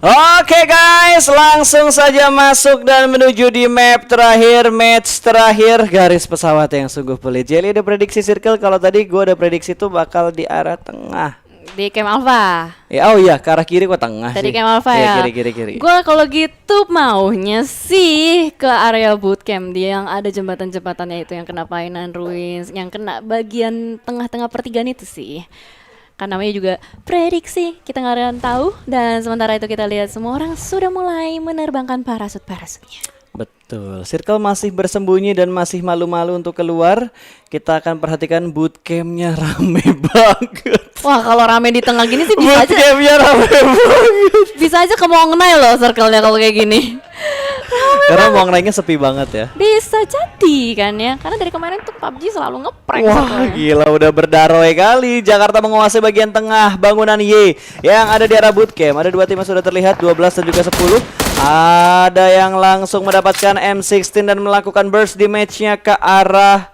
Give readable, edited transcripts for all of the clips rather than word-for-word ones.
Oke guys, langsung saja masuk dan menuju di map terakhir, match terakhir, garis pesawat yang sungguh pelit. Jelly ada prediksi circle, kalau tadi gue ada prediksi tuh bakal di arah tengah. Di camp Alpha. Ya, oh iya, ke arah kiri kok tengah Tadi sih. camp Alpha ya. Kiri. Gue kalau gitu maunya sih ke area bootcamp dia yang ada jembatan-jembatannya itu yang kena Painan Ruins, yang kena bagian tengah-tengah pertigaan itu sih. Kan namanya juga prediksi, kita nggak akan tahu. Dan sementara itu kita lihat semua orang sudah mulai menerbangkan parasut-parasutnya. Betul, Circle masih bersembunyi dan masih malu-malu untuk keluar. Kita akan perhatikan bootcampnya rame banget. Wah, kalau rame di tengah gini sih bisa aja. Bootcampnya rame banget. Bisa aja ke Mongnai loh circle-nya kalau kayak gini. Karena Mongnai-nya sepi banget ya. Bisa jadi kan ya, karena dari kemarin tuh PUBG selalu ngeprank. Wah gila, udah berdaroi kali. Jakarta menguasai bagian tengah bangunan Y yang ada di arah bootcamp. Ada dua tim yang sudah terlihat, 12 dan juga 10. Ada yang langsung mendapatkan M16 dan melakukan burst damage-nya ke arah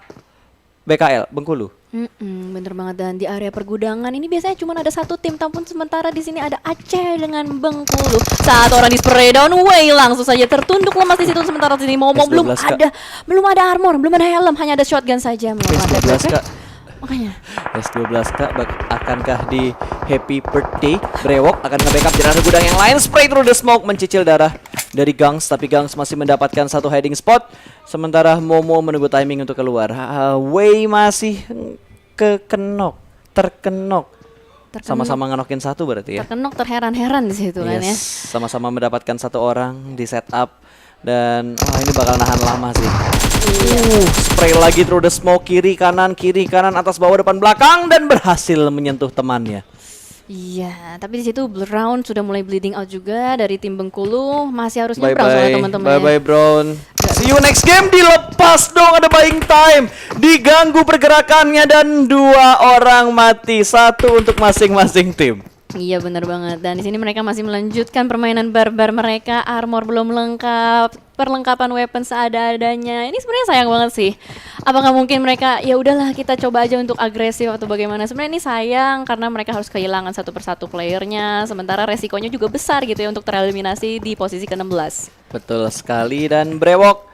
BKL Bengkulu. Bener banget. Dan di area pergudangan ini biasanya cuma ada satu tim, tampun sementara di sini ada Aceh dengan Bengkulu. Saat orang di spray down way langsung saja tertunduk lemas di situ, sementara di sini Momo belum ada armor, belum ada helm, hanya ada shotgun saja. S12 Kak. Makanya S12 Kak, akankah di happy birthday Brewok akan nge-backup di arah gudang yang lain? Spray through the smoke mencicil darah dari Gangs, tapi Gangs masih mendapatkan satu hiding spot. Sementara Momo menunggu timing untuk keluar. Wei masih terkenok. Sama-sama ngenokin satu berarti ya. terkenok, terheran-heran di situ kan ya. Sama-sama mendapatkan satu orang di setup. Dan ini bakal nahan lama sih. Spray lagi through the smoke, kiri kanan, atas bawah, depan belakang, dan berhasil menyentuh temannya. Iya, tapi di situ Brown sudah mulai bleeding out juga dari tim Bengkulu, masih harus nyebrang soalnya teman-teman. Bye Brown. See you next game. Dilepas dong, ada buying time. Diganggu pergerakannya dan dua orang mati, satu untuk masing-masing tim. Iya benar banget. Dan di sini mereka masih melanjutkan permainan barbar mereka. Armor belum lengkap, perlengkapan weapon seadanya. Ini sebenarnya sayang banget sih. Apakah mungkin mereka ya udahlah kita coba aja untuk agresif atau bagaimana? Sebenarnya ini sayang karena mereka harus kehilangan satu persatu playernya. Sementara resikonya juga besar gitu ya untuk tereliminasi di posisi ke-16. Betul sekali. Dan Brewok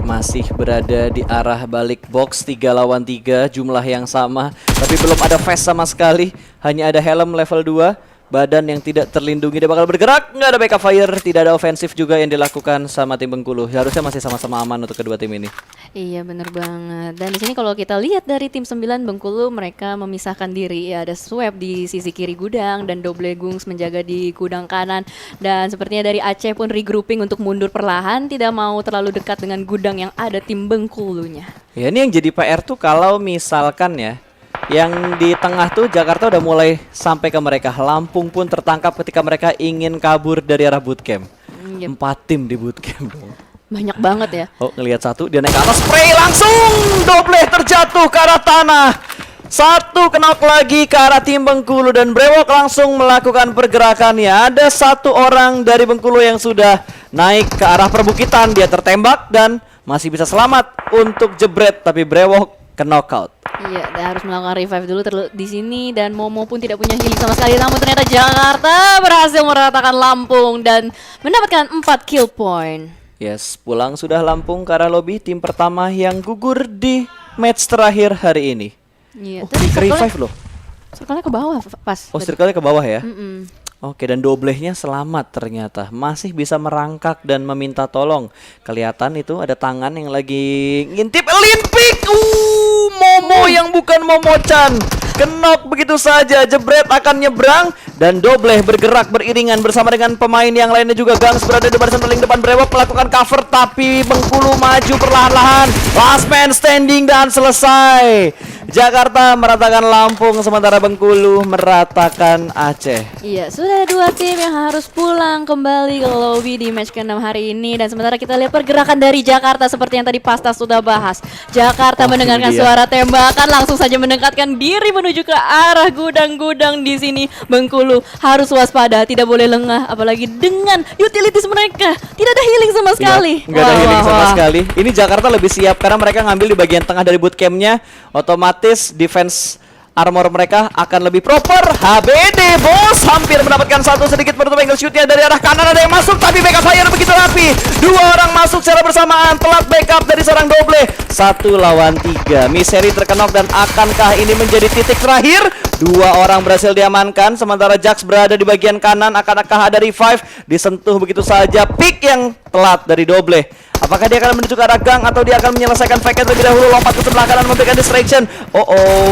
masih berada di arah balik box, 3 lawan 3, jumlah yang sama, tapi belum ada fast sama sekali. Hanya ada helm level 2, badan yang tidak terlindungi, dia bakal bergerak, nggak ada backup fire, tidak ada ofensif juga yang dilakukan sama tim Bengkulu. Harusnya masih sama-sama aman untuk kedua tim ini. Iya bener banget. Dan di sini kalau kita lihat dari tim 9 Bengkulu, mereka memisahkan diri. Ya ada Swab di sisi kiri gudang dan Double Gungs menjaga di gudang kanan. Dan sepertinya dari Aceh pun regrouping untuk mundur perlahan, tidak mau terlalu dekat dengan gudang yang ada tim Bengkulunya. Ya ini yang jadi PR tuh kalau misalkan ya, yang di tengah tuh Jakarta udah mulai sampai ke mereka. Lampung pun tertangkap ketika mereka ingin kabur dari arah bootcamp. 4 tim di bootcamp dong. Banyak banget ya. Oh ngelihat satu, dia naik ke atas, spray langsung, double terjatuh ke arah tanah. Satu knock lagi ke arah tim Bengkulu dan Brewok langsung melakukan pergerakannya. Ada satu orang dari Bengkulu yang sudah naik ke arah perbukitan, dia tertembak dan masih bisa selamat untuk jebret, tapi Brewok ke knockout. Iya, dia harus melakukan revive dulu di sini dan Momo pun tidak punya healing sama sekali. Namun ternyata Jakarta berhasil meratakan Lampung dan mendapatkan 4 kill point. Yes, pulang sudah Lampung ke arah lobby, tim pertama yang gugur di match terakhir hari ini. Iya, revive loh. Circle-nya ke bawah pas. Oh, circle-nya ke bawah ya? Oke, dan double-nya selamat ternyata. Masih bisa merangkak dan meminta tolong. Kelihatan itu ada tangan yang lagi ngintip Olympic. Momo yang bukan Momo-chan. Kenok begitu saja, jebret akan nyebrang dan Dobleh bergerak beriringan bersama dengan pemain yang lainnya juga. Gangs berada di barisan paling depan, Brewok melakukan cover tapi Bengkulu maju perlahan-lahan. Last man standing dan selesai. Jakarta meratakan Lampung sementara Bengkulu meratakan Aceh. Iya, sudah ada 2 tim yang harus pulang kembali ke lobby di match ke-6 hari ini. Dan sementara kita lihat pergerakan dari Jakarta seperti yang tadi Pasta sudah bahas. Jakarta mendengarkan suara tembakan langsung saja mendekatkan diri menuju ke arah gudang-gudang di sini. Bengkulu harus waspada, tidak boleh lengah apalagi dengan utilities mereka. Tidak ada healing sama sekali. Nggak ada healing sama sekali. Ini Jakarta lebih siap karena mereka ngambil di bagian tengah dari bootcampnya. Otomatis defense armor mereka akan lebih proper. HBD bos hampir mendapatkan satu, sedikit menutup angle shootnya dari arah kanan. Ada yang masuk tapi backup fire begitu rapi. Dua orang masuk secara bersamaan, telat backup dari seorang Doble. 1 lawan 3. Misery terkenok dan akankah ini menjadi titik terakhir? Dua orang berhasil diamankan, sementara Jax berada di bagian kanan. Akankah ada revive? Disentuh begitu saja. Pick yang telat dari Doble. Apakah dia akan menuju ke arah gang atau dia akan menyelesaikan fake terlebih dahulu, lompat ke sebelah kanan memberikan distraction.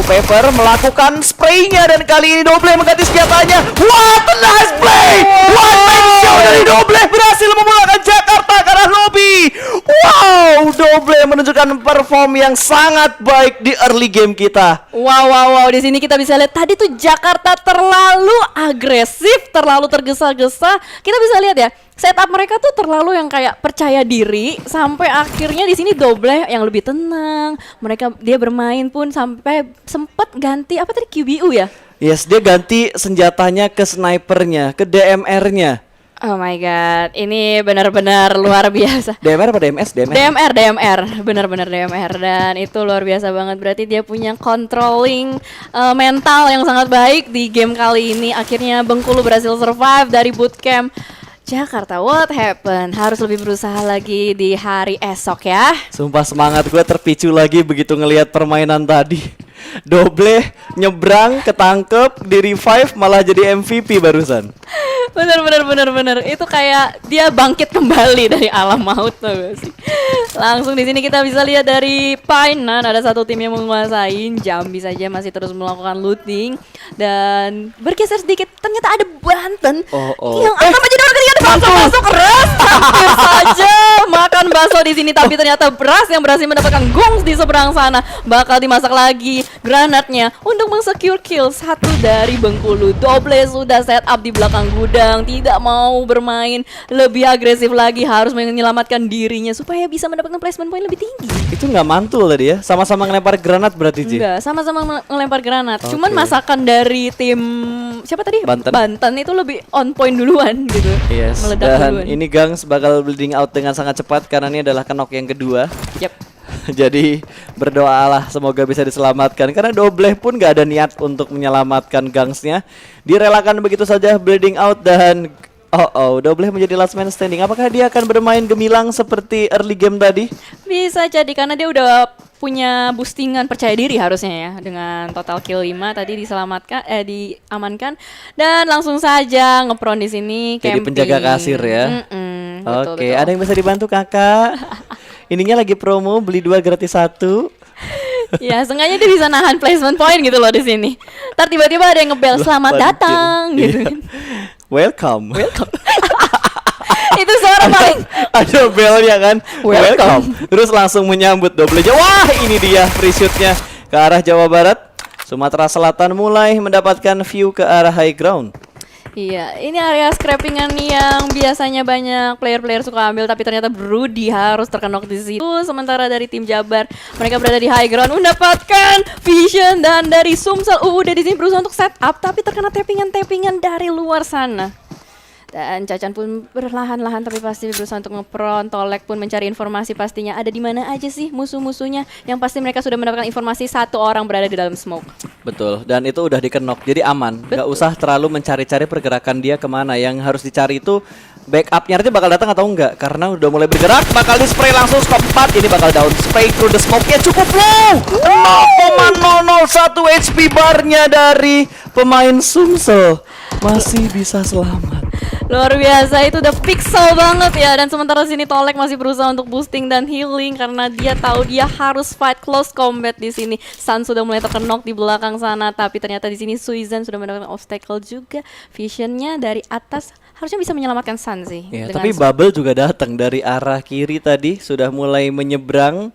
Pepper melakukan spraynya dan kali ini Doble mengganti senjatanya. What a nice play! One man show dari Doble berhasil memulangkan Jakarta ke arah lobby. Wow, Doble menunjukkan perform yang sangat baik di early game kita. Wow, di sini kita bisa lihat tadi tuh Jakarta terlalu agresif, terlalu tergesa-gesa. Kita bisa lihat ya, setup mereka tuh terlalu yang kayak percaya diri sampai akhirnya di sini Doble yang lebih tenang. Dia bermain pun sampai sempat ganti apa tadi QBU ya? Yes, dia ganti senjatanya ke snipernya, ke DMR-nya. Oh my god, ini benar-benar luar biasa. DMR apa DMS? DMR, benar-benar DMR, dan itu luar biasa banget. Berarti dia punya controlling mental yang sangat baik di game kali ini. Akhirnya Bengkulu berhasil survive dari bootcamp. Jakarta, what happened? Harus lebih berusaha lagi di hari esok ya. Sumpah semangat gue terpicu lagi begitu ngelihat permainan tadi. Doble nyebrang, ketangkep, di revive malah jadi MVP barusan. Bener. Itu kayak dia bangkit kembali dari alam maut tuh gak sih. Langsung di sini kita bisa lihat dari Painan ada satu tim yang menguasai. Jambi saja masih terus melakukan looting dan bergeser sedikit. Ternyata ada Banten yang apa jadi orang ketiga masuk keras. Hampir saja makan bakso di sini, tapi ternyata Beras yang berhasil mendapatkan gongs di seberang sana. Bakal dimasak lagi granatnya untuk mensecure kill satu dari Bengkulu. Doble sudah set up di belakang gudang, tidak mau bermain lebih agresif lagi, harus menyelamatkan dirinya supaya bisa mendapatkan placement point lebih tinggi. Itu nggak mantul tadi ya? Sama-sama ngelempar granat berarti Ji? Enggak, sama-sama ngelempar granat. Cuman masakan dari tim siapa tadi? Banten itu lebih on point duluan gitu. Yes. Meledak Dan duluan. ini Gangs bakal bleeding out dengan sangat cepat karena ini adalah knock yang kedua. Yep. Jadi berdoalah semoga bisa diselamatkan karena Doble pun gak ada niat untuk menyelamatkan Gangsnya. Direlakan begitu saja bleeding out dan Doble menjadi last man standing. Apakah dia akan bermain gemilang seperti early game tadi? Bisa jadi karena dia udah punya boostingan percaya diri harusnya ya, dengan total kill 5 tadi diamankan dan langsung saja ngepron di sini jadi camping. Penjaga kasir ya. Oke, betul. ada yang bisa dibantu kakak? Ininya lagi promo beli 2 gratis 1. Ya, sengaja dia bisa nahan placement point gitu loh di sini. Ntar tiba-tiba ada yang ngebel selamat datang gitu kan. Welcome. Itu suara paling Ada belnya kan. Welcome. Terus langsung menyambut Doble. Wah, ini dia free shootnya ke arah Jawa Barat. Sumatera Selatan mulai mendapatkan view ke arah high ground. Iya, ini area scrappingan yang biasanya banyak player-player suka ambil, tapi ternyata Brody harus terkenok di situ. Sementara dari tim Jabar, mereka berada di high ground mendapatkan vision, dan dari Sumsel udah di sini berusaha untuk set up, tapi terkena tappingan dari luar sana. Dan Cacan pun perlahan-lahan tapi pasti berusaha untuk ngepron. Tolek pun mencari informasi pastinya ada di mana aja sih musuh-musuhnya. Yang pasti mereka sudah mendapatkan informasi satu orang berada di dalam smoke. Betul, dan itu udah dikenok, jadi aman. Gak usah terlalu mencari-cari pergerakan dia kemana. Yang harus dicari itu backupnya nanti bakal datang atau enggak. Karena udah mulai bergerak, bakal di spray langsung scope 4. Ini bakal down, spray through the smoke-nya cukup low. 0,001 HP barnya dari pemain Sumsel. Masih bisa selamat. Luar biasa, itu udah pixel banget ya. Dan sementara sini Tolek masih berusaha untuk boosting dan healing karena dia tahu dia harus fight close combat di sini. Sun sudah mulai terkenok di belakang sana, tapi ternyata di sini Suizan sudah mendapatkan obstacle juga. Visionnya dari atas harusnya bisa menyelamatkan Sun sih. Ya, tapi Bubble juga datang dari arah kiri tadi, sudah mulai menyeberang.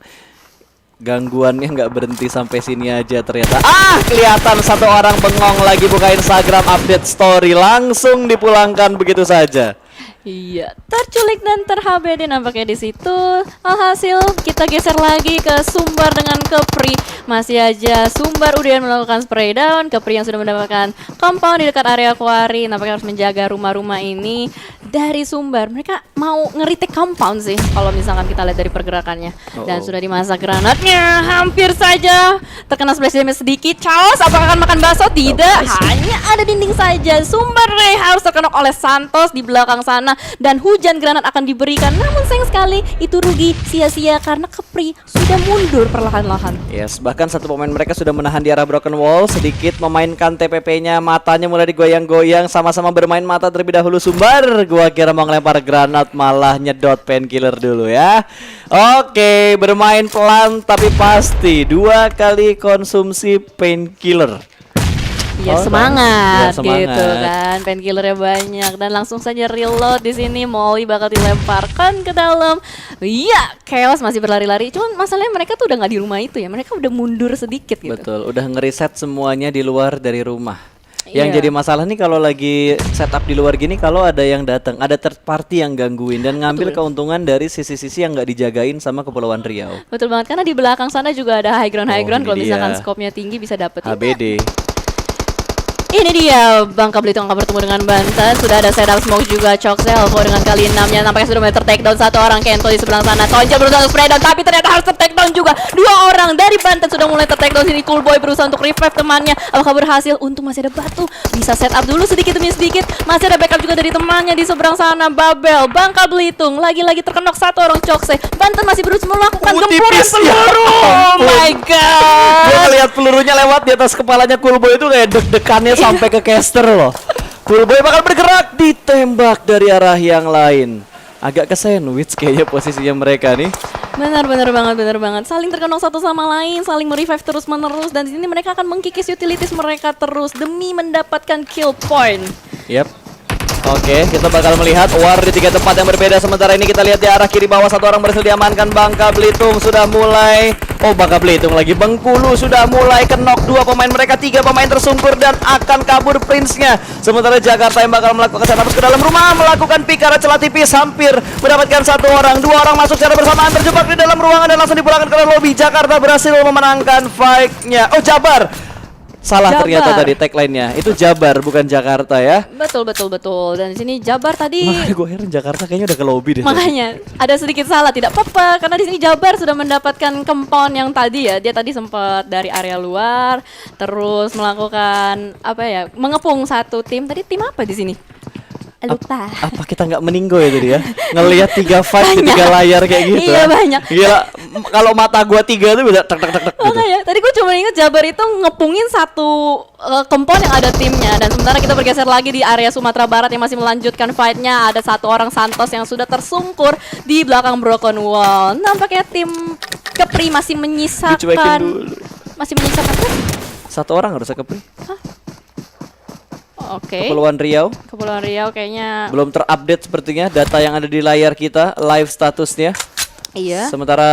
Gangguannya nggak berhenti sampai sini aja ternyata. Kelihatan satu orang bengong lagi buka Instagram update story, langsung dipulangkan begitu saja. Iya, terculik dan terHBD nampaknya di situ. Alhasil kita geser lagi ke Sumbar dengan Kepri. Masih aja Sumbar udah melakukan spray down. Kepri yang sudah mendapatkan compound di dekat area quarry. Nampaknya harus menjaga rumah-rumah ini dari Sumbar. Mereka mau ngeritik compound sih kalau misalkan kita lihat dari pergerakannya. Dan sudah dimasak granatnya. Hampir saja terkena splash damage sedikit. Chaos apakah akan makan bakso? Tidak, hanya ada dinding saja. Sumbar Ray harus terkenok oleh Santos di belakang sana. Dan hujan granat akan diberikan. Namun sayang sekali itu rugi sia-sia karena Kepri sudah mundur perlahan-lahan. Yes, bahkan satu pemain mereka sudah menahan di arah broken wall, sedikit memainkan TPP-nya, matanya mulai digoyang-goyang, sama-sama bermain mata terlebih dahulu. Sumbar, gua kira mau ngelempar granat, malah nyedot painkiller dulu ya. Oke, bermain pelan tapi pasti 2 kali konsumsi painkiller. Ya Oh, semangat, ya, semangat gitu kan, painkillernya banyak dan langsung saja reload di sini. Molly bakal dilemparkan ke dalam. Iya, Chaos masih berlari-lari. Cuman masalahnya mereka tuh udah nggak di rumah itu ya, mereka udah mundur sedikit gitu. Betul, udah ngeriset semuanya di luar dari rumah. Yang Iya. jadi masalah nih kalau lagi setup di luar gini, kalau ada yang datang, ada third party yang gangguin dan ngambil keuntungan dari sisi-sisi yang nggak dijagain sama Kepulauan Riau. Betul banget, karena di belakang sana juga ada high ground Oh, kalau ini misalkan dia. scope-nya tinggi bisa dapet. HBD. Ini dia Bangka Belitung akan bertemu dengan Banten. Sudah ada setup smoke juga. Chox Elvo dengan kali 6-nya nampaknya sudah mulai ter-take down satu orang. Kento di sebelah sana. Tonja berusaha untuk spray down, tapi ternyata harus ter-take down juga. 2 orang dari Banten sudah mulai ter-take down sini. Cool Boy berusaha untuk revive temannya. Apakah berhasil? Untung masih ada batu. Bisa setup dulu sedikit demi sedikit. Masih ada backup juga dari temannya di seberang sana. Babel, Bangka Belitung lagi-lagi terkenok satu orang Choxe. Banten masih berusaha melakukan gempuran tipis ya. peluru. Oh my god. Gue ngeliat pelurunya lewat di atas kepalanya Coolboy itu kayak deg-degannya sampai ke caster loh. Coolboy bakal bergerak, ditembak dari arah yang lain. Agak ke sandwich kayaknya posisinya mereka nih. Benar banget. Saling terkenok satu sama lain, saling merevive terus menerus dan di sini mereka akan mengkikis utilities mereka terus demi mendapatkan kill point. Yap. Oke, kita bakal melihat war di 3 tempat yang berbeda. Sementara ini kita lihat di arah kiri bawah satu orang berhasil diamankan. Bangka Belitung sudah mulai. Oh, Bangka Belitung lagi. Bengkulu sudah mulai kenok 2 pemain mereka, 3 pemain tersungkur dan akan kabur Prince-nya. Sementara Jakarta yang bakal melakukan setup ke dalam rumah, melakukan pick arah celah tipis, hampir mendapatkan 1 orang. 2 orang masuk secara bersamaan, terjebak di dalam ruangan dan langsung dipulangkan ke dalam lobby. Jakarta berhasil memenangkan fight-nya. Oh, Jabar. Salah Jabar. ternyata tadi tagline-nya. Itu Jabar bukan Jakarta ya. Betul. Dan di sini Jabar tadi Makanya gue heran Jakarta kayaknya udah ke lobby deh. makanya ada sedikit salah, tidak apa-apa karena di sini Jabar sudah mendapatkan compound yang tadi ya. Dia tadi sempat dari area luar terus melakukan apa ya? Mengepung satu tim. Tadi tim apa di sini? Lupa. Apa kita nggak meninggo ya tadi ya? Ngelihat 3 fight di 3 Banyak. layar kayak gitu. Iya, banyak. Gila, kalau mata gua 3 tuh bisa tek tek tek tek gitu. Makanya tadi gue cuma inget Jabar itu ngepungin satu kompon yang ada timnya. Dan sementara kita bergeser lagi di area Sumatera Barat yang masih melanjutkan fightnya. Ada 1 orang Santos yang sudah tersungkur di belakang broken wall. Nampaknya tim Kepri masih Dicuekin menyisakan dulu. apa? 1 orang harusnya Kepri. Oke. Kepulauan Riau Kepulauan Riau kayaknya belum terupdate sepertinya data yang ada di layar kita live statusnya. iya. Sementara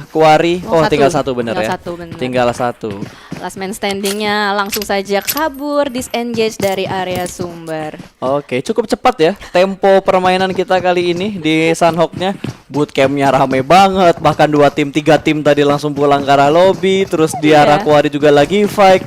Kuari, Oh, satu. tinggal 1 bener Tinggal ya. satu, bener. Tinggal 1. Last man standingnya langsung saja kabur, disengage dari area Sumber. Oke, cukup cepat ya tempo permainan kita kali ini di Sunhawk-nya. Bootcampnya rame banget, bahkan 2 tim, 3 tim tadi langsung pulang ke arah lobby. Terus di arah Iya. Kuari juga lagi fight.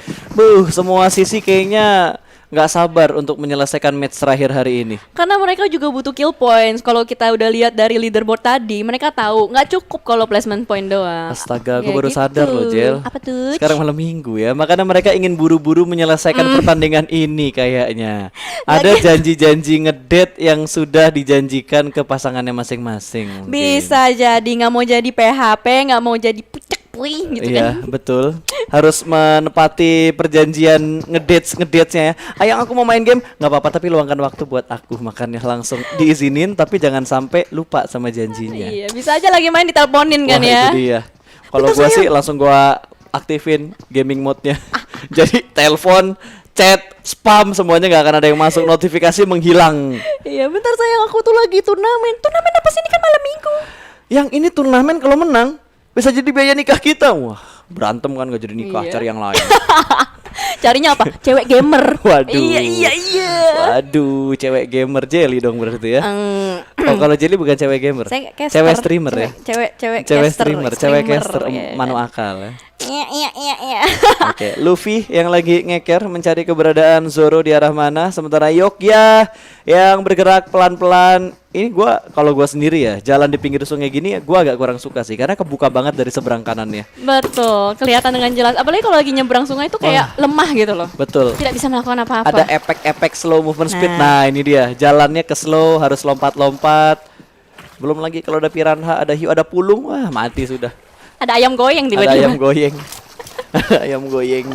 Semua sisi kayaknya nggak sabar untuk menyelesaikan match terakhir hari ini. Karena mereka juga butuh kill points. Kalau kita udah lihat dari leaderboard tadi, mereka tahu nggak cukup kalau placement point doang. Astaga, gue Ya baru gitu. sadar loh, Jel. Apa tuh? Sekarang malam minggu ya, makanya mereka ingin buru-buru menyelesaikan pertandingan ini kayaknya. Ada janji-janji ngedate yang sudah dijanjikan ke pasangannya masing-masing. mungkin. Bisa jadi nggak mau jadi PHP, nggak mau jadi pucek pui gitu Iya, kan. betul. Harus menepati perjanjian ngedate-nya ya. Ayang, aku mau main game, nggak apa-apa tapi luangkan waktu buat aku. Makanya langsung diizinin tapi jangan sampai lupa sama janjinya. Iya, bisa aja lagi main diteleponin kan Wah, ya. itu dia. Kalau Bentar, gua sayang. sih langsung gua aktifin gaming mode-nya. Jadi telepon, chat, spam semuanya nggak akan ada yang masuk, notifikasi menghilang. Iya, bentar sayang, aku tuh lagi turnamen. Turnamen apa sih, ini kan malam minggu? Yang ini turnamen kalau menang bisa jadi biaya nikah kita. Wah, berantem kan gak jadi nikah, Iya. cari yang lain. Carinya apa? Cewek gamer. Waduh. Iya. Waduh, cewek gamer Jelly dong berarti ya. Eng, Oh, kalau Jelly bukan cewek gamer. saya caster. Cewek streamer ya. Cewek Cewek caster, cewek caster iya. manu akal ya. Iya. Oke, Luffy yang lagi ngeker mencari keberadaan Zoro di arah mana, sementara Yokya yang bergerak pelan-pelan. Ini kalau gua sendiri ya, jalan di pinggir sungai gini gua agak kurang suka sih karena kebuka banget dari seberang kanannya. Betul, kelihatan dengan jelas. Apalagi kalau lagi nyebrang sungai itu kayak lemah gitu loh. Betul. Tidak bisa melakukan apa-apa. Ada efek-efek slow movement speed. Nah. Nah, ini dia. Jalannya ke slow, harus lompat-lompat. Belum lagi kalau ada piranha, ada hiu, ada pulung, wah mati sudah. Ada ayam goyeng Ada ayam tiba-tiba. goyeng. Ada ayam goyeng.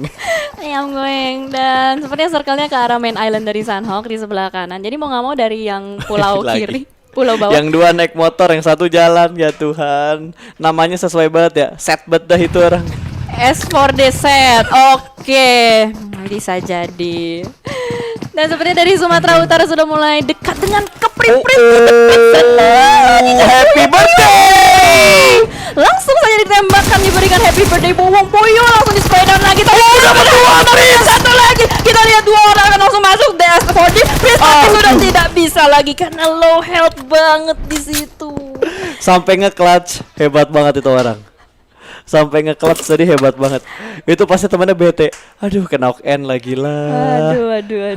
Ayam goyeng dan sepertinya circle-nya ke arah main island dari Sunhawk di sebelah kanan. Jadi mau nggak mau dari yang pulau Lagi. kiri, pulau bawah. Yang dua naik motor, yang satu jalan, ya Tuhan. Namanya sesuai banget ya. Set bet dah itu orang. S4D set. Oke, bisa jadi. Dan sepertinya dari Sumatera Utara sudah mulai dekat dengan keprit-prit. Happy birthday! Langsung saja ditembakkan, diberikan happy birthday Bowong Boyo, langsung di sepedaan lagi. Dapat dua, satu lagi. Kita lihat dua orang akan langsung masuk DS4D. Pris tapi sudah tidak bisa lagi karena low health banget di situ. Sampai nge-clutch, hebat banget itu orang. Sampai nge-clutch tadi hebat banget. Itu pasti temannya bete. Aduh, kena knock-in lagi lah. Aduh.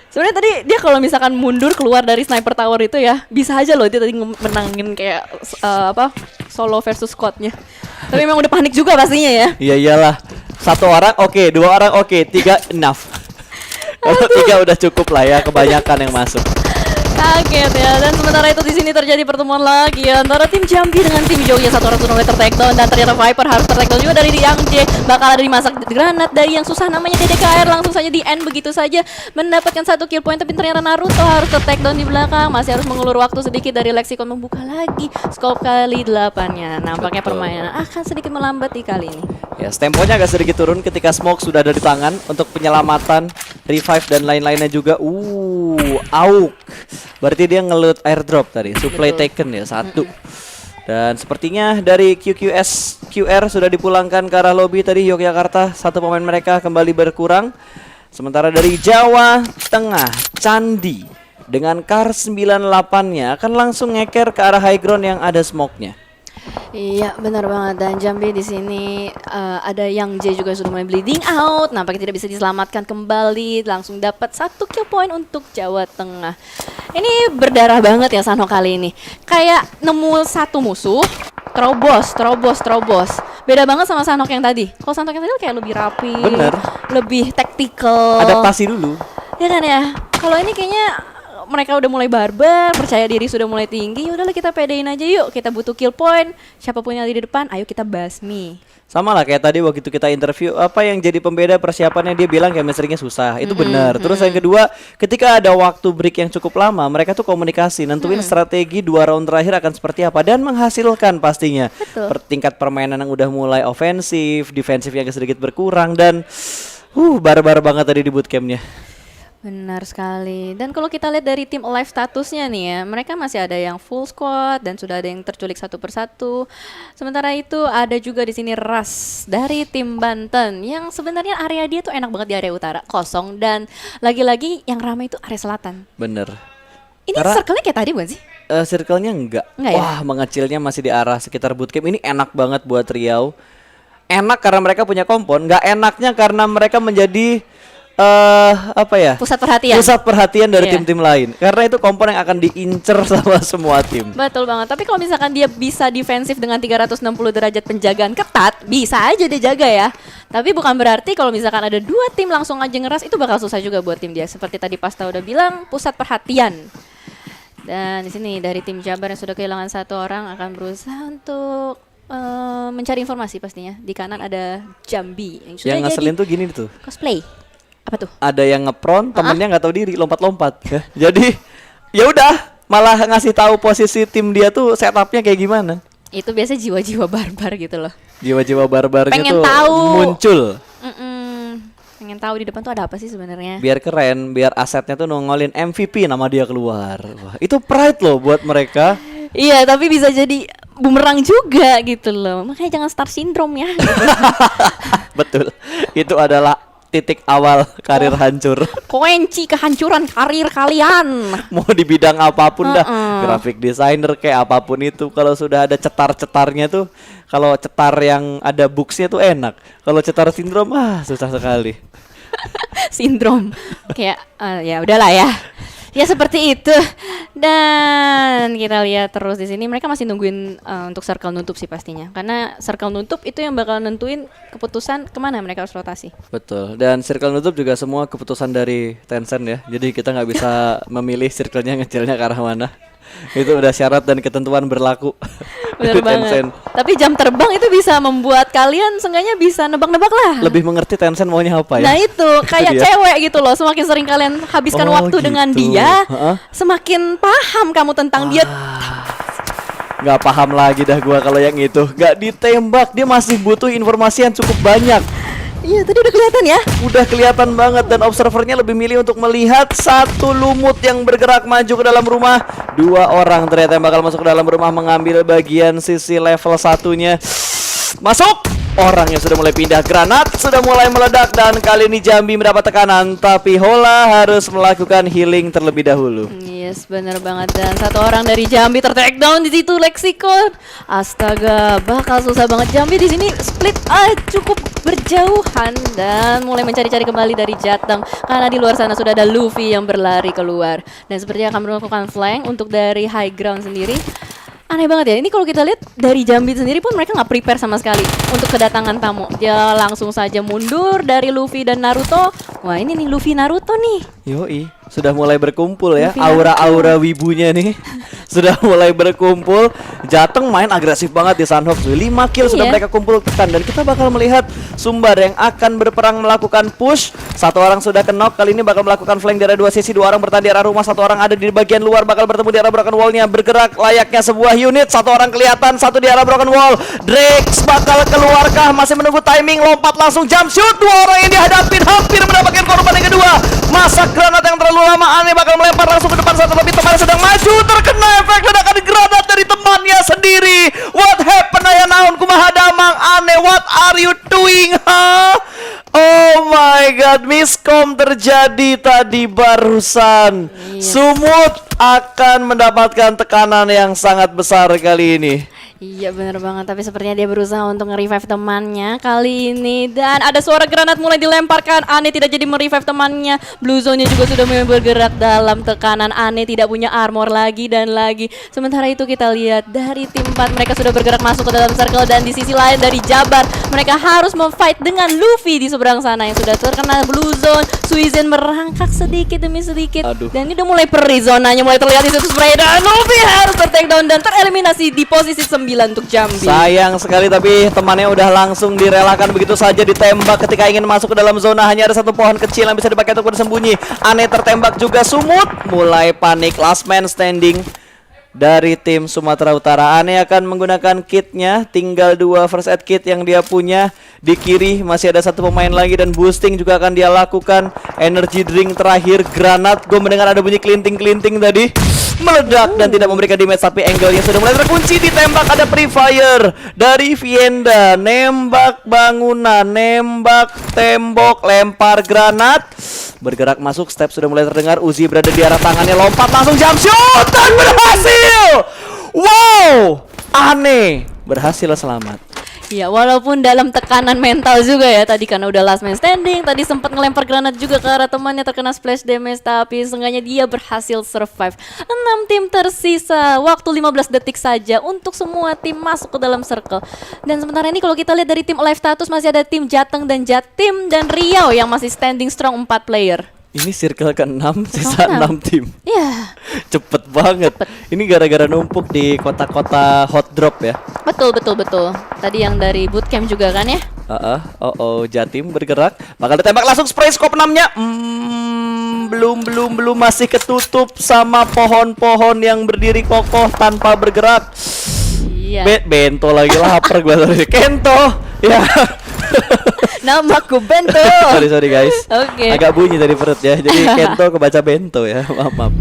Sebenarnya tadi dia kalau misalkan mundur keluar dari sniper tower itu ya, bisa aja loh dia tadi menangin kayak solo versus squadnya. Tapi memang udah panik juga pastinya ya. Iya iyalah. Satu orang oke, dua orang oke, tiga enough. Kalau tiga udah cukup lah ya, kebanyakan yang masuk. Kaget ya. Dan sementara itu di sini terjadi pertemuan lagi antara tim Jambi dengan tim Jogja. Satu orang sudah mulai tertakedown dan ternyata Viper harus tertakedown juga dari Yang J. Bakal ada dimasak granat dari yang susah namanya DDKR, langsung saja di end begitu saja mendapatkan satu kill point. Tapi ternyata Naruto harus tertakedown di belakang, masih harus mengulur waktu sedikit dari Lexicon membuka lagi scope kali 8-nya. Nampaknya Betul. permainan akan sedikit melambat di kali ini. Ya, temponya agak sedikit turun ketika smoke sudah ada di tangan untuk penyelamatan, revive dan lain-lainnya juga. Auk. Berarti dia ngeloot airdrop tadi. Supply taken ya, satu. Dan sepertinya dari QQS QR sudah dipulangkan ke arah lobby tadi Yogyakarta. Satu pemain mereka kembali berkurang. Sementara dari Jawa Tengah, Candi dengan Kar 98-nya akan langsung ngeker ke arah high ground yang ada smoke-nya. Iya benar banget, dan Jambi di sini ada yang J juga sudah mulai bleeding out, nampaknya tidak bisa diselamatkan kembali, langsung dapat satu kill point untuk Jawa Tengah. Ini berdarah banget ya Sanho kali ini, kayak nemu satu musuh, terobos. Beda banget sama Sanhok yang tadi. Kalau Sanhok yang tadi kayak lebih rapi, Bener. lebih tactical. Adaptasi dulu. Ya kan ya. Kalau ini kayaknya mereka udah mulai barbar, percaya diri sudah mulai tinggi. Udahlah kita pedein aja yuk. Kita butuh kill point. Siapapun yang ada di depan, ayo kita basmi. Sama lah kayak tadi waktu itu kita interview, apa yang jadi pembeda persiapannya, dia bilang chemistry-nya susah. Itu benar. Terus yang kedua, ketika ada waktu break yang cukup lama, mereka tuh komunikasi, nentuin strategi 2 round terakhir akan seperti apa dan menghasilkan pastinya. Betul. Tingkat permainan yang udah mulai ofensif, defensif yang sedikit berkurang dan barbar banget tadi di bootcampnya. Benar sekali. Dan kalau kita lihat dari tim alive statusnya nih ya, mereka masih ada yang full squad dan sudah ada yang terculik satu persatu. Sementara itu ada juga di sini Ras dari tim Banten yang sebenarnya area dia tuh enak banget di area utara, kosong, dan lagi-lagi yang ramai itu area selatan. Bener. Ini Karena- circle-nya kayak tadi bukan sih? Circle-nya enggak. Enggak ya? Wah, mengecilnya masih di arah sekitar bootcamp. Ini enak banget buat Riau. Enak karena mereka punya kompon, nggak enaknya karena mereka menjadi apa ya? Pusat perhatian. Pusat perhatian dari Iya. tim-tim lain. Karena itu kompon yang akan diincer sama semua tim. Betul banget. Tapi kalau misalkan dia bisa defensif dengan 360 derajat penjagaan ketat, bisa aja dia jaga ya. Tapi bukan berarti kalau misalkan ada 2 tim langsung aja ngeras, itu bakal susah juga buat tim dia. Seperti tadi Pasta udah bilang, pusat perhatian. Dan di sini dari tim Jabar yang sudah kehilangan 1 orang akan berusaha untuk mencari informasi pastinya. Di kanan ada Jambi yang sudah Yang jadi ngeselin tuh gini tuh. cosplay. Apa tuh? Ada yang ngepron, temennya nggak tahu diri, lompat-lompat. Jadi ya udah, malah ngasih tahu posisi tim dia tuh setupnya kayak gimana. Itu biasanya jiwa-jiwa barbar gitu loh. Jiwa-jiwa barbarnya Pengen tuh tahu. muncul. Pengen tahu di depan tuh ada apa sih sebenarnya? Biar keren, biar asetnya tuh nongolin MVP nama dia keluar. Wah, itu pride loh buat mereka. Iya, tapi bisa jadi bumerang juga gitu loh. Makanya jangan star syndrome ya. Gitu. Betul. Itu adalah titik awal karir hancur. Kunci kehancuran karir kalian. Mau di bidang apapun dah, graphic designer kayak apapun itu, kalau sudah ada cetar-cetarnya tuh, kalau cetar yang ada booksnya tuh enak. Kalau cetar sindrom susah sekali. Sindrom. Kayak ya udahlah ya. Ya seperti itu. Dan kita lihat terus di sini mereka masih nungguin untuk circle nutup sih pastinya. Karena circle nutup itu yang bakal nentuin keputusan kemana mereka harus rotasi. Betul. Dan circle nutup juga semua keputusan dari Tencent ya. Jadi kita nggak bisa memilih circle-nya ngecilnya ke arah mana. Itu udah syarat dan ketentuan berlaku. Bener banget. Tapi jam terbang itu bisa membuat kalian seenggaknya bisa nebak-nebak lah. Lebih mengerti Tencent maunya apa ya. Nah itu kayak cewek gitu loh. Semakin sering kalian habiskan waktu gitu. dengan dia, semakin paham kamu tentang dia. Nggak paham lagi dah gua kalau yang itu. Nggak ditembak, dia masih butuh informasi yang cukup banyak. Iya tadi udah kelihatan ya. Udah kelihatan banget, dan observernya lebih milih untuk melihat satu lumut yang bergerak maju ke dalam rumah. 2 orang ternyata yang bakal masuk ke dalam rumah mengambil bagian sisi level satunya. Masuk. Orangnya sudah mulai pindah, granat sudah mulai meledak, dan kali ini Jambi mendapat tekanan, tapi Hola harus melakukan healing terlebih dahulu. Yes, benar banget. Dan satu orang dari Jambi ter-take down di situ, Lexicon. Astaga, bakal susah banget Jambi di sini split cukup berjauhan dan mulai mencari-cari kembali dari Jateng karena di luar sana sudah ada Luffy yang berlari keluar dan sepertinya akan melakukan flank untuk dari high ground sendiri. Aneh banget ya, ini kalau kita lihat dari Jambi sendiri pun mereka nggak prepare sama sekali untuk kedatangan tamu. Dia langsung saja mundur dari Luffy dan Naruto. Wah ini nih Luffy Naruto nih. Yoi, sudah mulai berkumpul ya, Luffy aura-aura wibunya nih. Sudah mulai berkumpul. Jateng main agresif banget di Sunhawk. 5 kill sudah mereka kumpulkan, dan kita bakal melihat Sumbar yang akan berperang melakukan push. 1 orang sudah knock, kali ini bakal melakukan flank dari 2 sisi. 2 orang bertahan di arah rumah, 1 orang ada di bagian luar, bakal bertemu di arah broken wallnya. Bergerak layaknya sebuah unit, 1 orang kelihatan, 1 di arah broken wall. Drax bakal keluarkah, masih menunggu timing, lompat langsung jump shoot. 2 orang yang dihadapin hampir mendapatkan korban yang kedua. Masak granat yang terlalu lama, Aneh bakal melempar langsung ke depan saat lebih temannya sedang maju, terkena efek ledakan granat dari temannya sendiri. What happened ya naon kumaha damang Aneh, what are you doing huh? Oh my god, miskom terjadi tadi barusan. Sumut akan mendapatkan tekanan yang sangat besar kali ini. Iya benar banget, tapi sepertinya dia berusaha untuk nge-revive temannya kali ini. Dan ada suara granat mulai dilemparkan. Aneh tidak jadi merevive temannya. Blue Zone-nya juga sudah mulai bergerak dalam tekanan. Aneh tidak punya armor lagi dan lagi. Sementara itu kita lihat dari tim 4 mereka sudah bergerak masuk ke dalam circle. Dan di sisi lain dari Jabar, mereka harus memfight dengan Luffy di seberang sana yang sudah terkena Blue Zone. Suizen merangkak sedikit demi sedikit. Dan ini udah mulai perih, zonanya mulai terlihat di situ spray. Dan Luffy harus ter-take down dan tereliminasi di posisi 9 untuk Jambi. Sayang sekali, tapi temannya udah langsung direlakan begitu saja ditembak ketika ingin masuk ke dalam zona. Hanya ada 1 pohon kecil yang bisa dipakai untuk bersembunyi. Aneh tertembak juga. Sumut mulai panik. Last man standing dari tim Sumatera Utara. Aneh akan menggunakan kitnya, tinggal 2 first aid kit yang dia punya. Di kiri masih ada 1 pemain lagi, dan boosting juga akan dia lakukan. Energy drink terakhir, granat. Gue mendengar ada bunyi kelinting-kelinting tadi. Meledak dan tidak memberikan damage, tapi angle-nya sudah mulai terkunci. Ditembak, ada free fire dari Vienda. Nembak bangunan, nembak tembok, lempar granat. Bergerak masuk, step sudah mulai terdengar. Uzi berada di arah tangannya, lompat langsung jump shoot dan berhasil. Wow, Aneh berhasil selamat. Ya walaupun dalam tekanan mental juga ya tadi karena udah last man standing. Tadi sempat ngelempar granat juga ke arah temannya, terkena splash damage, tapi seenggaknya dia berhasil survive. 6 tim tersisa, waktu 15 detik saja untuk semua tim masuk ke dalam circle. Dan sementara ini kalau kita lihat dari tim Alive Status masih ada tim Jateng dan Jatim dan Riau yang masih standing strong 4 player. Ini circle ke-6, sisa 6 tim. Iya. Cepet banget. Ini gara-gara numpuk di kota-kota hot drop ya. Betul. Tadi yang dari bootcamp juga kan ya? Jatim bergerak. Bakal ditembak langsung, spray scope 6-nya. Belum masih ketutup sama pohon-pohon yang berdiri kokoh tanpa bergerak. Iya. Bento lagi, lapar gua tadi. Kento. Ya. Namaku Bento. Sorry guys. Oke. Agak bunyi dari perut ya. Jadi Kento kebaca Bento ya. Maaf.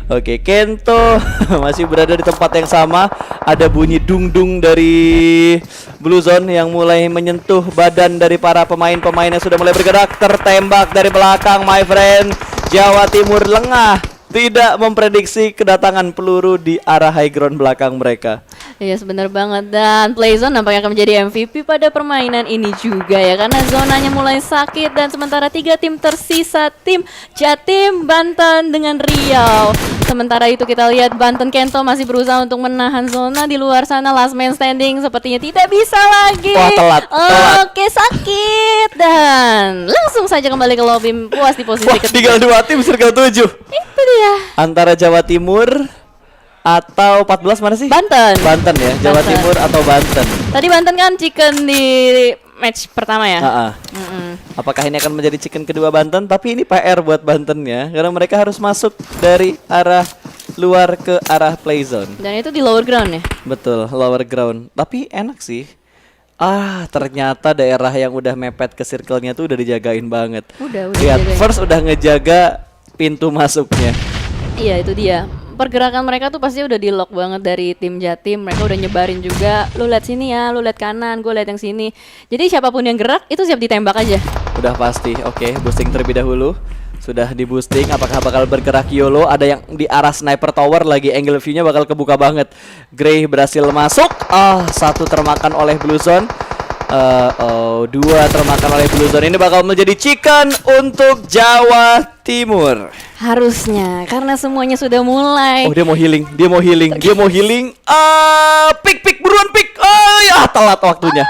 Oke, Kento masih berada di tempat yang sama. Ada bunyi dung-dung dari Blue Zone yang mulai menyentuh badan dari para pemain-pemain yang sudah mulai bergerak. Tertembak dari belakang, my friend. Jawa Timur lengah, tidak memprediksi kedatangan peluru di arah high ground belakang mereka. Iya, benar banget. Dan Playzone nampaknya akan menjadi MVP pada permainan ini juga ya, karena zonanya mulai sakit. Dan sementara 3 tim tersisa, tim Jatim, Banten dengan Riau. Sementara itu kita lihat Banten Kento masih berusaha untuk menahan zona di luar sana. Last man standing sepertinya tidak bisa lagi. Wah, telat. Oke, sakit. Dan langsung saja kembali ke lobby, puas di posisi Wah, tinggal 2 tim circle 7. Itu dia. Antara Jawa Timur atau 14 mana sih? Banten. Banten ya, Jawa Banten. Timur atau Banten. Tadi Banten kan chicken di match pertama ya. Apakah ini akan menjadi chicken kedua Banten? Tapi ini PR buat Banten ya, karena mereka harus masuk dari arah luar ke arah play zone. Dan itu di lower ground ya. Betul, lower ground. Tapi enak sih. Ternyata daerah yang udah mepet ke circle-nya tuh udah dijagain banget. Udah Lihat, dijagain. first udah ngejaga pintu masuknya. Iya, itu dia. Pergerakan mereka tuh pasti udah di lock banget dari tim Jatim. Mereka udah nyebarin juga. Lu lihat sini ya, lu lihat kanan, gue lihat yang sini. Jadi siapapun yang gerak itu siap ditembak aja. Udah pasti. Oke, boosting terlebih dahulu. Sudah di boosting. Apakah bakal bergerak YOLO? Ada yang di arah sniper tower lagi. Angle view-nya bakal kebuka banget. Grey berhasil masuk. Satu termakan oleh Blue Zone. Dua termakan oleh Blue Zone. Ini bakal menjadi chicken untuk Jawa Timur. Harusnya, karena semuanya sudah mulai. Oh, dia mau healing. Pick, buruan pick. Telat waktunya.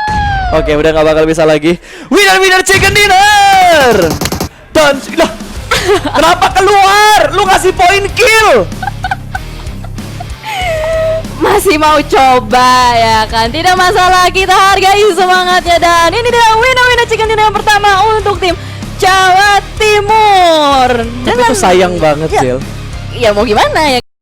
Oke, udah nggak bakal bisa lagi. Winner chicken dinner. Dan lah, kenapa keluar? Lu ngasih poin kill. Masih mau coba ya kan? Tidak masalah, kita hargai semangatnya. Dan ini dia winner chicken dinner yang pertama untuk tim Jawa Timur. Tapi itu sayang banget, Sil. Ya mau gimana ya?